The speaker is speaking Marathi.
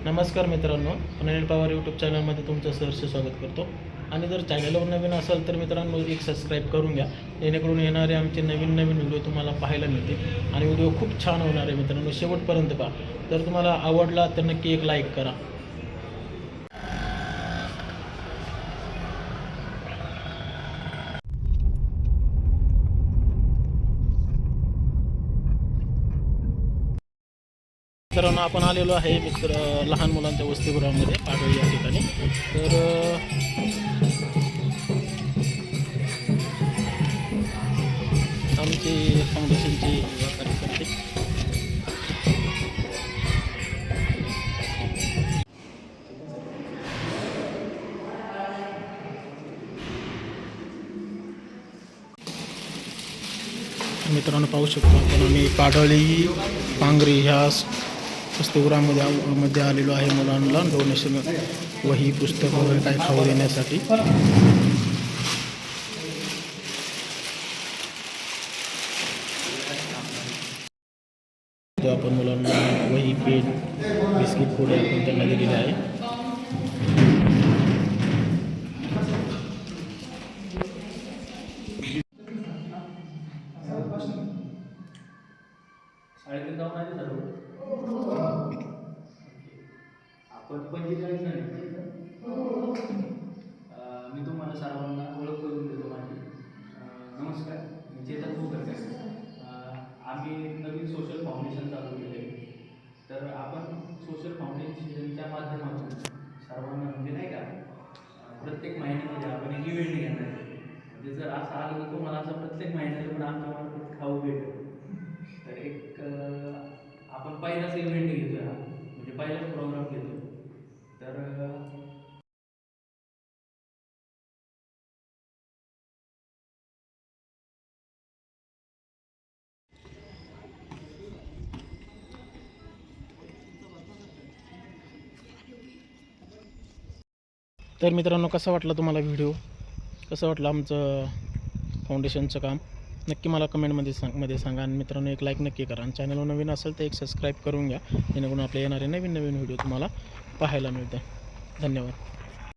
नमस्कार मित्रांनो, अनिल पवार यूट्यूब चॅनलमध्ये तुमचं सहर्ष स्वागत करतो. आणि जर चॅनलवर नवीन असाल तर मित्रांनो एक सबस्क्राईब करून घ्या, जेणेकरून येणारे आमचे नवीन व्हिडिओ तुम्हाला पाहायला मिळतील. आणि व्हिडिओ खूप छान होणार आहे मित्रांनो, शेवटपर्यंत पहा. जर तुम्हाला आवडला तर नक्की एक लाईक करा. मित्रांनो आपण आलेलो आहे लहान मुलांच्या वसतिगृहामध्ये पाडळी या ठिकाणी. तर आमची फाउंडेशनची कार्यकर्ते मित्रांनो पाहू शकतो आपण आम्ही पाडळी पांगरी ह्या वसतिगृहामध्ये आलेलो आहे. मुलांना डोनेशन वही पुस्तक वगैरे काही खाऊ देण्यासाठी. आपण मुलांना वही पेन बिस्किट पुढे आपण त्यांना दिलेले आहे. आपण 45 झाले. मी तुम्हाला सर्वांना ओळख करून देतो माझी. नमस्कार, मी चेतन भोकरकर. आम्ही नवीन सोशल फाउंडेशन चालू केले आहे. तर आपण सोशल फाउंडेशनच्या माध्यमातून सर्वांना म्हणजे नाही का प्रत्येक महिन्यामध्ये आपण एक इव्हेंट घेणार आहे. म्हणजे जर असं आलं तर तुम्हाला असं प्रत्येक महिन्याला पण आमच्या मार्फत खाऊ भेटेल. तर एक आपण पहिलाच इव्हेंट घेतो हा, म्हणजे पहिलाच प्रोग्राम घेतो. तर तर मित्रांनो कसा वाटला तुम्हाला व्हिडिओ, कसं वाटलं आमचं फाउंडेशनचं काम, नक्की मला कमेंटमध्ये सांगा. आणि मित्रांनो एक लाईक नक्की करा. आणि चॅनलवर नवीन असेल तर एक सबस्क्राईब करून घ्या, जेणेकरून आपले येणारे नवीन व्हिडिओ तुम्हाला पाहायला मिळते. धन्यवाद.